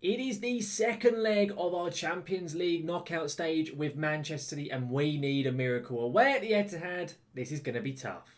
It is the second leg of our Champions League knockout stage with Manchester City, and we need a miracle. Away at the Etihad, this is going to be tough.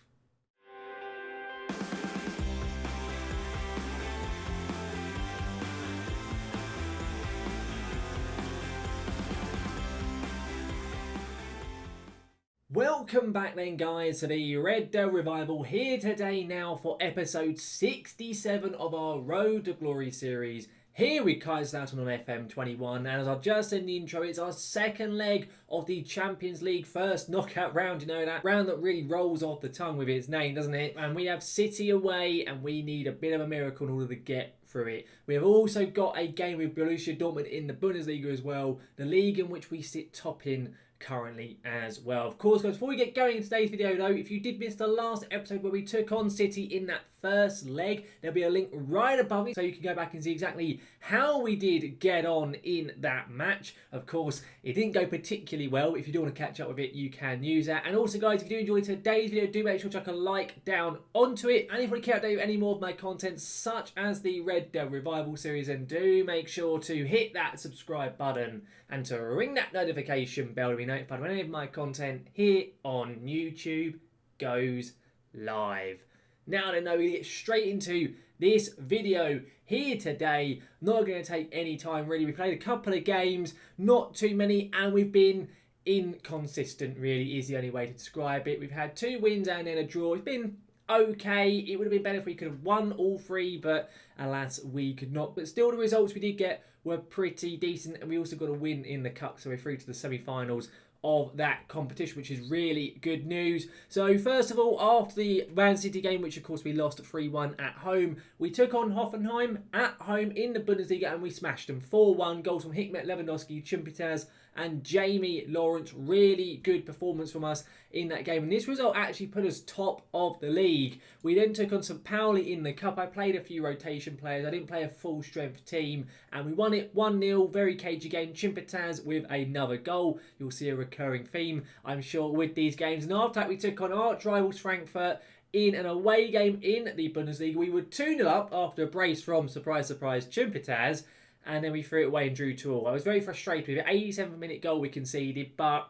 Welcome back then, guys, to the Red Devil Revival, here today now for episode 67 of our Road to Glory series, here with Kaiserslautern on FM21. And as I just said in the intro, it's our second leg of the Champions League first knockout round. You know, that round that really rolls off the tongue with its name, doesn't it? And we have City away, and we need a bit of a miracle in order to get through it. We have also got a game with Borussia Dortmund in the Bundesliga as well, the league in which we sit top in currently as well. Of course, guys, before we get going in today's video though, if you did miss the last episode where we took on City in that first leg, there'll be a link right above it so you can go back and see exactly how we did get on in that match. Of course, it didn't go particularly well. If you do want to catch up with it, you can use that. And also, guys, if you do enjoy today's video, do make sure to chuck a like down onto it. And if you want to care about any more of my content, such as the Red Devil Revival series, then do make sure to hit that subscribe button and to ring that notification bell to be notified when any of my content here on YouTube goes live. Now then, we get straight into this video here today. Not going to take any time really. We played a couple of games, not too many, and we've been inconsistent really is the only way to describe it. We've had 2 wins and then a draw. It's been okay. It would have been better if we could have won all 3, but alas, we could not. But still, the results we did get were pretty decent, and we also got a win in the cup, so we're through to the semi-finals of that competition, which is really good news. So first of all, after the Man City game, which of course we lost 3-1 at home, we took on Hoffenheim at home in the Bundesliga and we smashed them 4-1. Goals from Hikmet, Lewandowski, Chimpitaz and Jamie Lawrence. Really good performance from us in that game, and this result actually put us top of the league. We then took on St. Pauli in the cup. I played a few rotation players. I didn't play a full strength team, and we won it 1-0. Very cagey game. Chimpitaz with another goal. You'll see a recurring theme, I'm sure, with these games. And after that, we took on arch rivals Frankfurt in an away game in the Bundesliga. We were 2-0 up after a brace from, surprise, surprise, Chimpitaz, and then we threw it away and drew 2-2. I was very frustrated with it. 87th-minute goal we conceded, but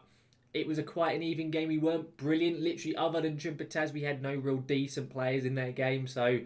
it was quite an even game. We weren't brilliant, literally, other than Chimpitaz. We had no real decent players in that game, so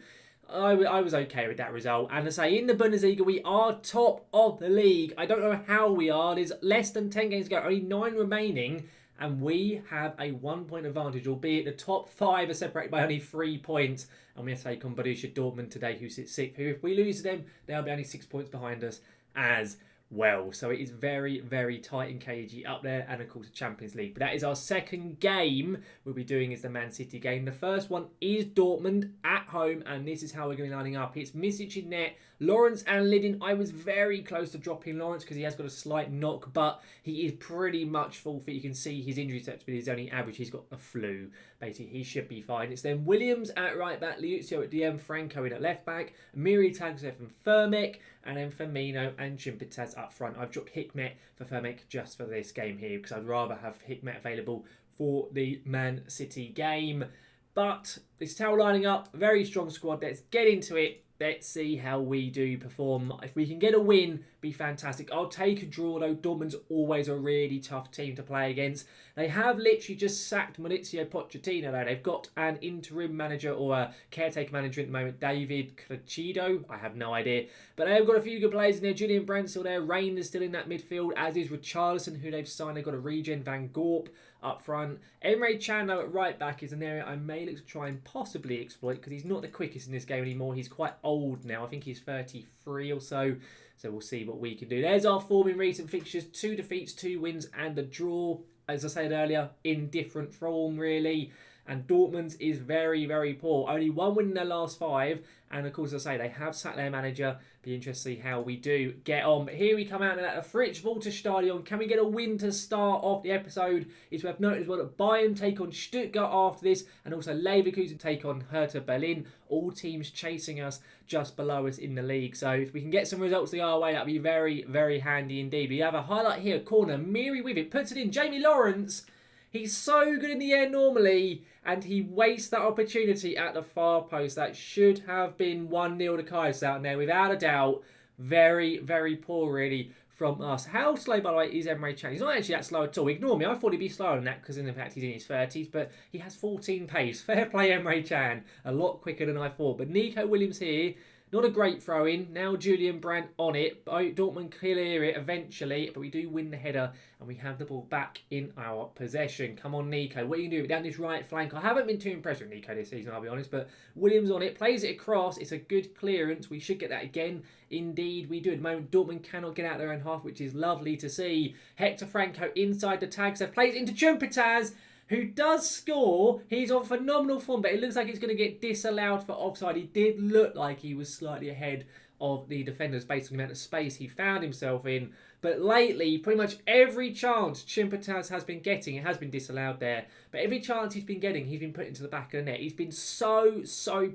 I was okay with that result. And to say, in the Bundesliga, we are top of the league. I don't know how we are. There's less than 10 games to go, only 9 remaining, and we have a 1-point advantage, albeit the top 5 are separated by only 3 points. And we have to take on Borussia Dortmund today, who sits 6th, who, if we lose to them, they'll be only 6 points behind us as well. So it is very, very tight and cagey up there, and of course the Champions League. But that is our second game we'll be doing, is the Man City game. The first one is Dortmund at home, and this is how we're going to be lining up. It's Misic in net, Lawrence and Lidin. I was very close to dropping Lawrence because he has got a slight knock, but he is pretty much full fit. You can see his injury susceptibility is only average. He's got the flu. Basically, he should be fine. It's then Williams at right back, Liuzio at DM, Franco in at left back, Miri Tagsev and Firmek, and then Firmino and Chimpitaz up front. I've dropped Hikmet for Firmek just for this game here because I'd rather have Hikmet available for the Man City game. But this is how we're lining up. Very strong squad. Let's get into it. Let's see how we do perform. If we can get a win, be fantastic. I'll take a draw, though. Dortmund's always a really tough team to play against. They have literally just sacked Maurizio Pochettino, though. They've got an interim manager or a caretaker manager at the moment, David Creccido. I have no idea. But they've got a few good players in there. Julian Brandt's still there. Rain is still in that midfield, as is Richarlison, who they've signed. They've got a regen, Van Gorp up front. Emre Can at right back is an area I may look to try and possibly exploit because he's not the quickest in this game anymore. He's quite old now. I think he's 33 or so. So we'll see what we can do. There's our form in recent fixtures. 2 defeats, 2 wins and a draw. As I said earlier, in different form really. And Dortmund's is very, very poor. Only 1 win in their last 5. And of course, as I say, they have sacked their manager. Be interested to see how we do get on. But here we come out at the Fritz-Walter Stadion. Can we get a win to start off the episode? It's worth noting as well that Bayern take on Stuttgart after this. And also Leverkusen take on Hertha Berlin. All teams chasing us just below us in the league. So if we can get some results the our way, that'd be very, very handy indeed. We have a highlight here. Corner. Miri with it. Puts it in. Jamie Lawrence. He's so good in the air normally, and he wastes that opportunity at the far post. That should have been 1-0 to Kaiserslautern there, without a doubt. Very, very poor, really, from us. How slow, by the way, is Emre Can? He's not actually that slow at all. Ignore me. I thought he'd be slower than that because, in fact, he's in his 30s, but he has 14 pace. Fair play, Emre Can. A lot quicker than I thought. But Nico Williams here, not a great throw-in. Now Julian Brandt on it. Dortmund clear it eventually, but we do win the header and we have the ball back in our possession. Come on, Nico. What are you going to do down this right flank? I haven't been too impressed with Nico this season, I'll be honest, but Williams on it, plays it across. It's a good clearance. We should get that again. Indeed, we do. At the moment, Dortmund cannot get out their own half, which is lovely to see. Hector Franco inside the tag. So plays into Chumpetaz, who does score. He's on phenomenal form, but it looks like it's going to get disallowed for offside. He did look like he was slightly ahead of the defenders based on the amount of space he found himself in. But lately, pretty much every chance Chumpetaz has been getting, it has been disallowed there, but every chance he's been getting, he's been put into the back of the net. He's been so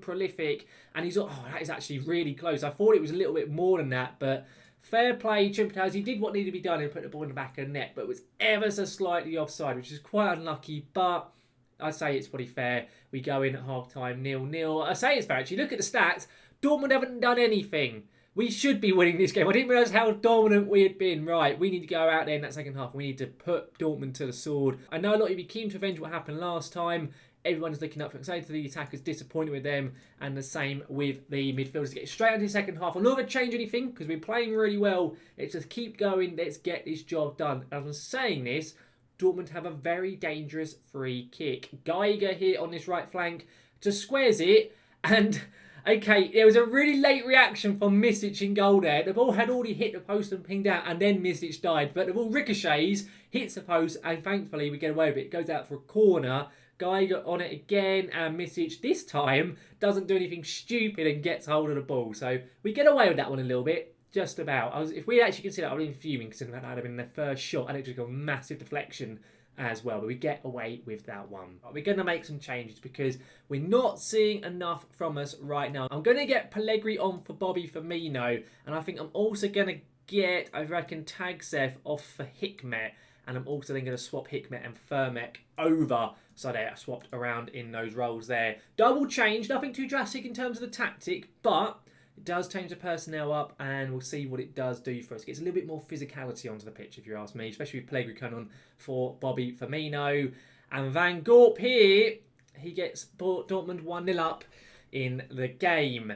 prolific, and he's, oh, that is actually really close. I thought it was a little bit more than that, but fair play, Chumpetaz. He did what needed to be done and put the ball in the back of the net, but it was ever so slightly offside, which is quite unlucky, but I'd say it's pretty fair. We go in at half-time 0-0. I say it's fair, actually. Look at the stats. Dortmund haven't done anything. We should be winning this game. I didn't realise how dominant we had been. Right, we need to go out there in that second half. We need to put Dortmund to the sword. I know a lot of you be keen to avenge what happened last time. Everyone's looking up for excited to the attackers, disappointed with them, and the same with the midfielders. Get straight into the second half. I'm not going to change anything because we're playing really well. Let's just keep going. Let's get this job done. As I'm saying this, Dortmund have a very dangerous free kick. Geiger here on this right flank just squares it, and okay, there was a really late reaction from Misic in goal there. The ball had already hit the post and pinged out, and then Misic died. But the ball ricochets, hits the post, and thankfully we get away with it. It goes out for a corner. Geiger on it again, and Misic this time doesn't do anything stupid and gets hold of the ball. So we get away with that one a little bit, just about. If we actually consider it, I would have been fuming because that would have been their first shot, and it just got a massive deflection as well, but we get away with that one. We're going to make some changes because we're not seeing enough from us right now. I'm going to get Pellegrini on for Bobby Firmino, and I think I'm also going to get, I reckon, Tagsev off for Hikmet, and I'm also then going to swap Hikmet and Firmek over, so they're swapped around in those roles there. Double change, nothing too drastic in terms of the tactic, but it does change the personnel up, and we'll see what it does do for us. It gets a little bit more physicality onto the pitch, if you ask me, especially with Pellegrini coming on for Bobby Firmino. And Van Gorp here, he gets Dortmund 1-0 up in the game.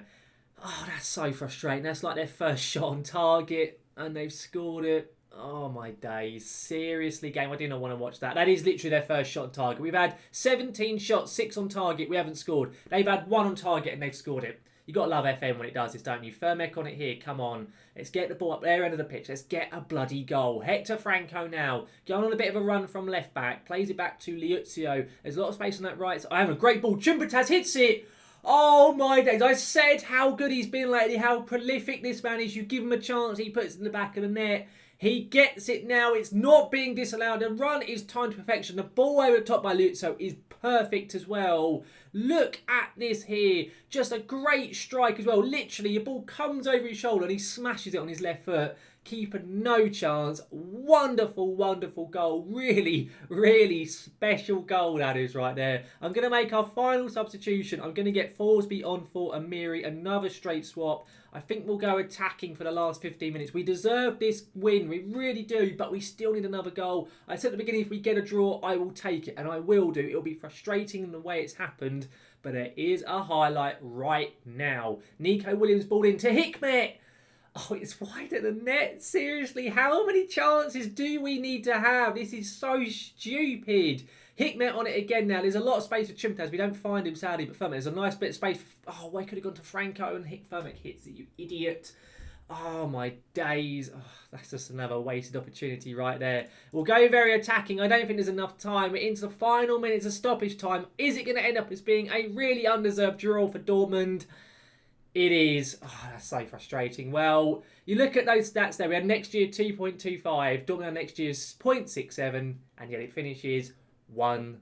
Oh, that's so frustrating. That's like their first shot on target, and they've scored it. Oh, my days. Seriously, game, I do not want to watch that. That is literally their first shot on target. We've had 17 shots, 6 on target. We haven't scored. They've had 1 on target, and they've scored it. You got to love FM when it does this, don't you? Firmek on it here. Come on. Let's get the ball up their end of the pitch. Let's get a bloody goal. Hector Franco now. Going on a bit of a run from left back. Plays it back to Liuzio. There's a lot of space on that right side. I have a great ball. Chumpetaz hits it. Oh my days. I said how good he's been lately. How prolific this man is. You give him a chance. He puts it in the back of the net. He gets it now. It's not being disallowed. The run is timed to perfection. The ball over the top by Liuzio is perfect as well. Look at this here. Just a great strike as well. Literally, your ball comes over his shoulder and he smashes it on his left foot. Keeper no chance. Wonderful, wonderful goal. Really, really special goal that is right there. I'm going to make our final substitution. I'm going to get Forsby on for Amiri. Another straight swap. I think we'll go attacking for the last 15 minutes. We deserve this win. We really do, but we still need another goal. I said at the beginning, if we get a draw, I will take it, and I will do. It'll be frustrating in the way it's happened, but there is a highlight right now. Nico Williams ball into Hikmet. Oh, it's wide at the net. Seriously, how many chances do we need to have? This is so stupid. Hikmet on it again now. There's a lot of space for Chumpetaz. We don't find him, sadly, but Firmek, there's a nice bit of space. Oh, I could have gone to Franco and Firmek hits it, you idiot. Oh, my days. Oh, that's just another wasted opportunity right there. We'll go very attacking. I don't think there's enough time. We're into the final minutes of stoppage time. Is it going to end up as being a really undeserved draw for Dortmund? It is. Oh, that's so frustrating. Well, you look at those stats there. We had next year 2.25. Dortmund had next year's 0.67. And yet it finishes 1-1.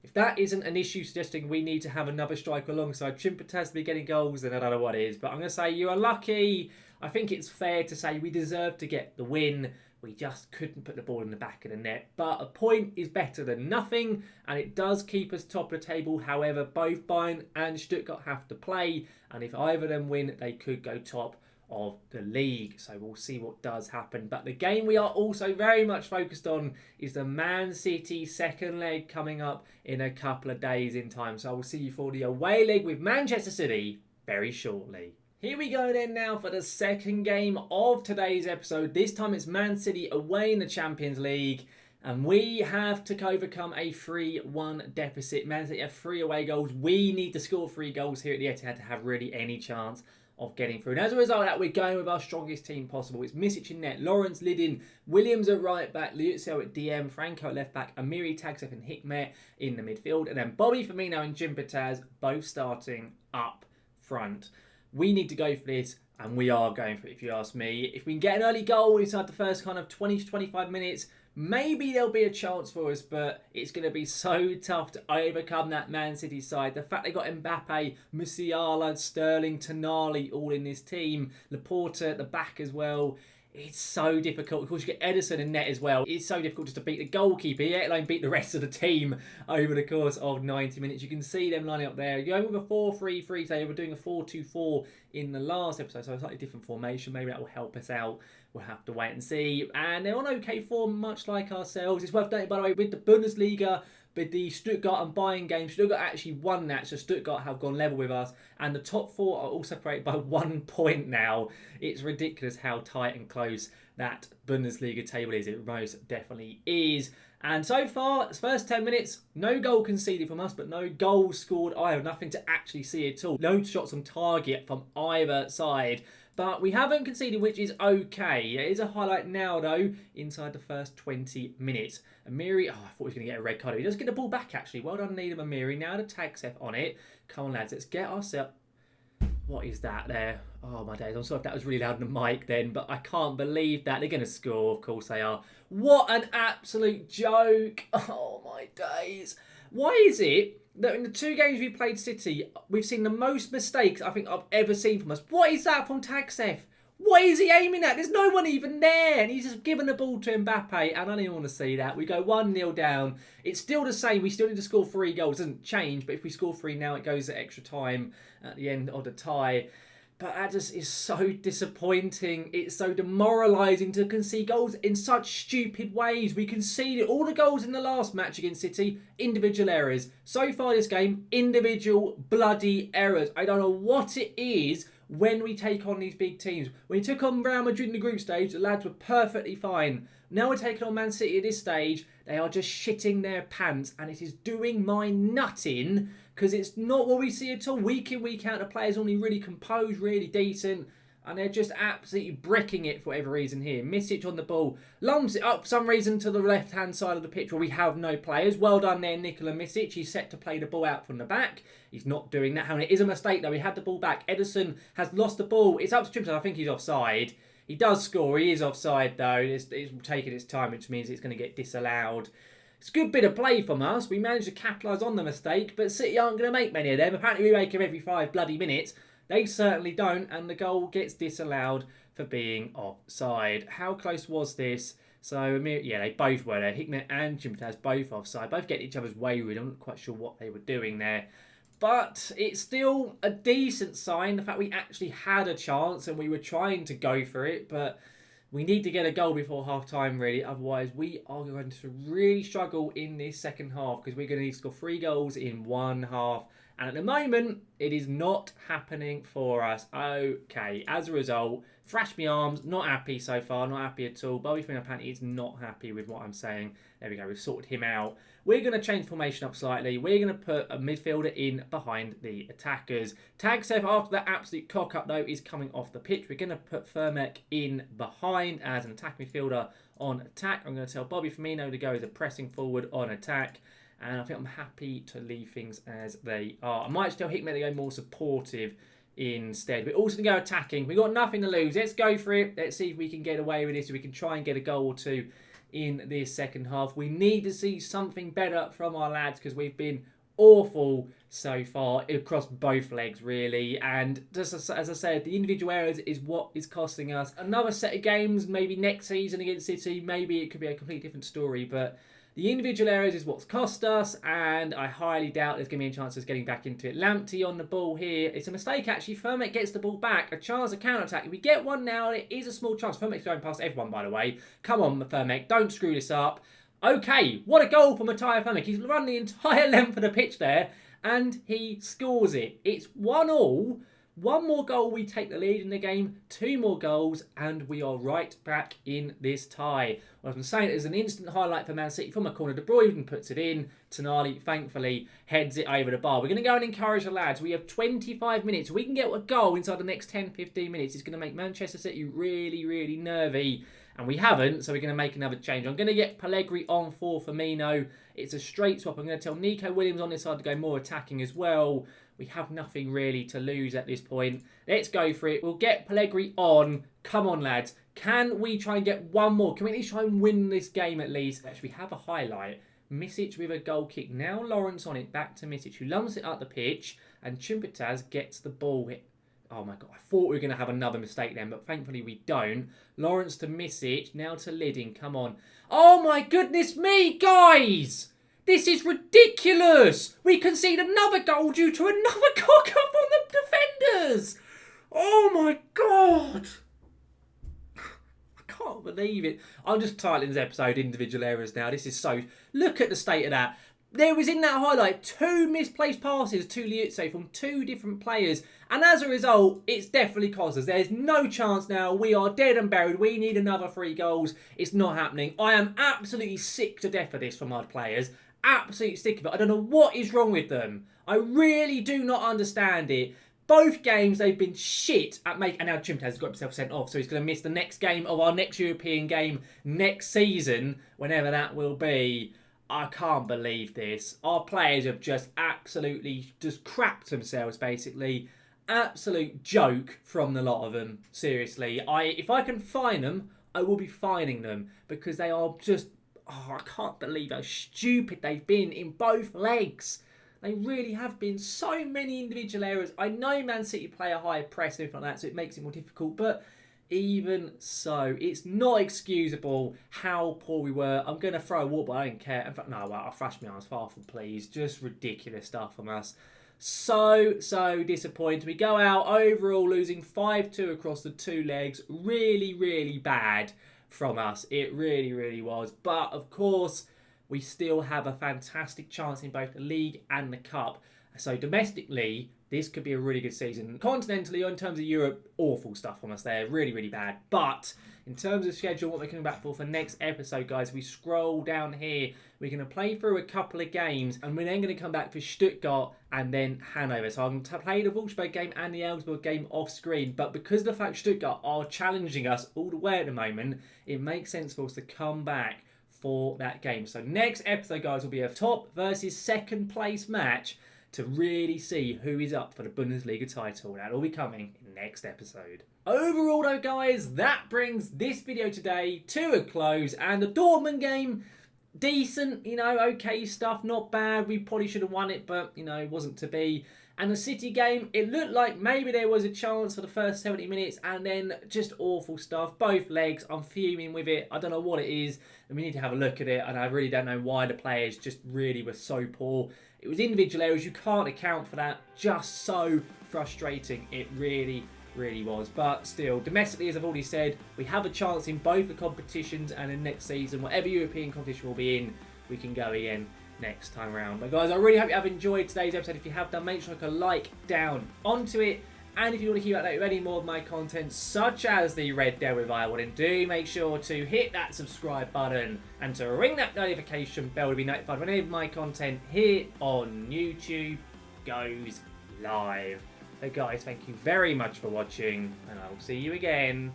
If that isn't an issue suggesting we need to have another striker alongside Chumpetaz to be getting goals, then I don't know what is. But I'm going to say you are lucky. I think it's fair to say we deserve to get the win. We just couldn't put the ball in the back of the net. But a point is better than nothing, and it does keep us top of the table. However, both Bayern and Stuttgart have to play, and if either of them win, they could go top of the league. So we'll see what does happen. But the game we are also very much focused on is the Man City second leg coming up in a couple of days in time. So I will see you for the away leg with Manchester City very shortly. Here we go then now for the second game of today's episode. This time it's Man City away in the Champions League. And we have to overcome a 3-1 deficit. Man City have 3 away goals. We need to score 3 goals here at the Etihad to have really any chance of getting through. And as a result of that, we're going with our strongest team possible. It's Misic in net, Lawrence Liddin, Williams at right back, Liuzio at DM, Franco at left back, Amiri, Tagsef and Hikmet in the midfield. And then Bobby Firmino and Djimpetaz both starting up front. We need to go for this, and we are going for it if you ask me. If we can get an early goal inside the first kind of 20 to 25 minutes, maybe there'll be a chance for us, but it's going to be so tough to overcome that Man City side. The fact they got Mbappe, Musiala, Sterling, Tonali all in this team, Laporte at the back as well. It's so difficult. Of course, you get Ederson in net as well. It's so difficult just to beat the goalkeeper, let alone beat the rest of the team over the course of 90 minutes. You can see them lining up there. You're going with a 4-3-3 today. We're doing a 4-2-4 in the last episode, so a slightly different formation. Maybe that will help us out. We'll have to wait and see. And they're on okay form, much like ourselves. It's worth noting, by the way, with the Bundesliga, with the Stuttgart and Bayern game, Stuttgart actually won that, so Stuttgart have gone level with us. And the top 4 are all separated by 1 point now. It's ridiculous how tight and close that Bundesliga table is. It most definitely is. And so far, first 10 minutes, no goal conceded from us, but no goals scored either. Nothing to actually see at all. No shots on target from either side. But we haven't conceded, which is okay. It is a highlight now, though, inside the first 20 minutes. Amiri, I thought he was going to get a red card. He does get the ball back, actually. Well done, Needham Amiri. Now the Tagsef on it. Come on, lads, let's get ourselves... What is that there? Oh, my days. I'm sorry if that was really loud on the mic then, but I can't believe that. They're going to score. Of course they are. What an absolute joke. Oh, my days. Why is it that in the 2 games we've played City, we've seen the most mistakes I think I've ever seen from us? What is that from Tagsef? What is he aiming at? There's no one even there. And he's just given the ball to Mbappe. And I don't even want to see that. We go 1-0 down. It's still the same. We still need to score 3 goals. It doesn't change. But if we score 3 now, it goes at extra time at the end of the tie. But that just is so disappointing. It's so demoralising to concede goals in such stupid ways. We conceded all the goals in the last match against City, individual errors. So far this game, individual bloody errors. I don't know what it is when we take on these big teams. When we took on Real Madrid in the group stage, the lads were perfectly fine. Now we're taking on Man City at this stage. They are just shitting their pants, and it is doing my nut in, because it's not what we see at all. Week in, week out, the players only really composed, really decent, and they're just absolutely bricking it for whatever reason here. Misic on the ball, lumps it up for some reason to the left-hand side of the pitch where we have no players. Well done there, Nikola Misic. He's set to play the ball out from the back. He's not doing that. However, it is a mistake, though. He had the ball back. Ederson has lost the ball. It's up to Djimpetaz. I think he's offside. He does score. He is offside, though. It's taking its time, which means it's going to get disallowed. It's a good bit of play from us. We managed to capitalise on the mistake, but City aren't going to make many of them. Apparently we make them every 5 bloody minutes. They certainly don't, and the goal gets disallowed for being offside. How close was this? So, yeah, they both were there. Hikmet and Djimpetaz both offside. Both getting each other's way, really. I'm not quite sure what they were doing there. But it's still a decent sign, the fact we actually had a chance and we were trying to go for it, but we need to get a goal before half-time, really. Otherwise, we are going to really struggle in this second half because we're going to need to score 3 goals in 1 half. And at the moment, it is not happening for us. Okay, as a result, thrash me arms, not happy so far, not happy at all. Bobby Firmino apparently is not happy with what I'm saying. There we go, we've sorted him out. We're going to change formation up slightly. We're going to put a midfielder in behind the attackers. Tagsef, after that absolute cock-up, though, is coming off the pitch. We're going to put Firmek in behind as an attack midfielder on attack. I'm going to tell Bobby Firmino to go as a pressing forward on attack. And I think I'm happy to leave things as they are. I might just tell Hikmet to go more supportive instead. We're also going to go attacking. We've got nothing to lose. Let's go for it. Let's see if we can get away with this. If we can try and get a goal or 2 in this second half. We need to see something better from our lads because we've been awful so far across both legs, really. And just as I said, the individual errors is what is costing us. Another set of games, maybe next season against City, maybe it could be a completely different story, but The individual errors is what's cost us, and I highly doubt there's going to be a chance of us getting back into it. Lamptey on the ball here. It's a mistake, actually. Fermat gets the ball back. A chance of counter-attack. If we get one now, it is a small chance. Fermat's going past everyone, by the way. Come on, Fermat. Don't screw this up. Okay, what a goal from Matthias Fermat. He's run the entire length of the pitch there, and he scores it. It's 1-1. One more goal, we take the lead in the game. 2 more goals, and we are right back in this tie. Well, I'm saying, there's an instant highlight for Man City from a corner. De Bruyne puts it in. Tonali, thankfully, heads it over the bar. We're going to go and encourage the lads. We have 25 minutes. We can get a goal inside the next 10-15 minutes. It's going to make Manchester City really, really nervy. And we haven't, so we're going to make another change. I'm going to get Pellegrini on for Firmino. It's a straight swap. I'm going to tell Nico Williams on this side to go more attacking as well. We have nothing really to lose at this point. Let's go for it. We'll get Pellegrini on. Come on, lads. Can we try and get one more? Can we at least try and win this game at least? Actually, we have a highlight. Misic with a goal kick. Now Lawrence on it. Back to Misic, who lumps it up the pitch. And Chimpetaz gets the ball hit. Oh my God, I thought we were going to have another mistake then, but thankfully we don't. Lawrence to Misic, now to Lidding, come on. Oh my goodness me, guys! This is ridiculous! We concede another goal due to another cock-up on the defenders! Oh my God! I can't believe it. I'm just titling this episode Individual Errors now. This is so... Look at the state of that. There was in that highlight 2 misplaced passes to Liuzzo from 2 different players. And as a result, it's definitely cost us. There's no chance now. We are dead and buried. We need another 3 goals. It's not happening. I am absolutely sick to death of this from our players. Absolutely sick of it. I don't know what is wrong with them. I really do not understand it. Both games, they've been shit at making... And now Chimpetaz has got himself sent off, so he's going to miss the next game of our next European game next season, whenever that will be. I can't believe this. Our players have just absolutely just crapped themselves, basically. Absolute joke from the lot of them. Seriously. If I can fine them, I will be fining them. Because they are just... Oh, I can't believe how stupid they've been in both legs. They really have been. So many individual errors. I know Man City play a high press and everything like that, so it makes it more difficult. But... even so, it's not excusable how poor we were. I'm going to throw a wall, but I don't care. In fact, no, well, I'll flash my arms far from please. Just ridiculous stuff from us. So disappointed. We go out overall losing 5-2 across the 2 legs. Really, really bad from us. It really, really was. But, of course, we still have a fantastic chance in both the league and the cup. So, domestically... this could be a really good season. Continentally, in terms of Europe, awful stuff from us there. Really, really bad. But in terms of schedule, what we're coming back for next episode, guys, we scroll down here. We're going to play through a couple of games, and we're then going to come back for Stuttgart and then Hanover. So I'm going to play the Wolfsburg game and the Augsburg game off screen. But because of the fact Stuttgart are challenging us all the way at the moment, it makes sense for us to come back for that game. So next episode, guys, will be a top versus second place match to really see who is up for the Bundesliga title. That'll be coming in the next episode. Overall though, guys, that brings this video today to a close. And the Dortmund game, decent, okay stuff, not bad. We probably should have won it, but, it wasn't to be. And the City game, it looked like maybe there was a chance for the first 70 minutes and then just awful stuff. Both legs, I'm fuming with it. I don't know what it is. And we need to have a look at it. And I really don't know why the players just really were so poor. It was individual errors. You can't account for that. Just so frustrating. It really, really was. But still, domestically, as I've already said, we have a chance in both the competitions. And in next season, whatever European competition we'll be in, we can go again next time around. But guys, I really hope you have enjoyed today's episode. If you have done, make sure to like down onto it. And if you want to keep up with any more of my content, such as the Red Dead Revival, then do make sure to hit that subscribe button and to ring that notification bell to be notified whenever my content here on YouTube goes live. So guys, thank you very much for watching, and I will see you again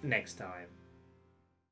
next time.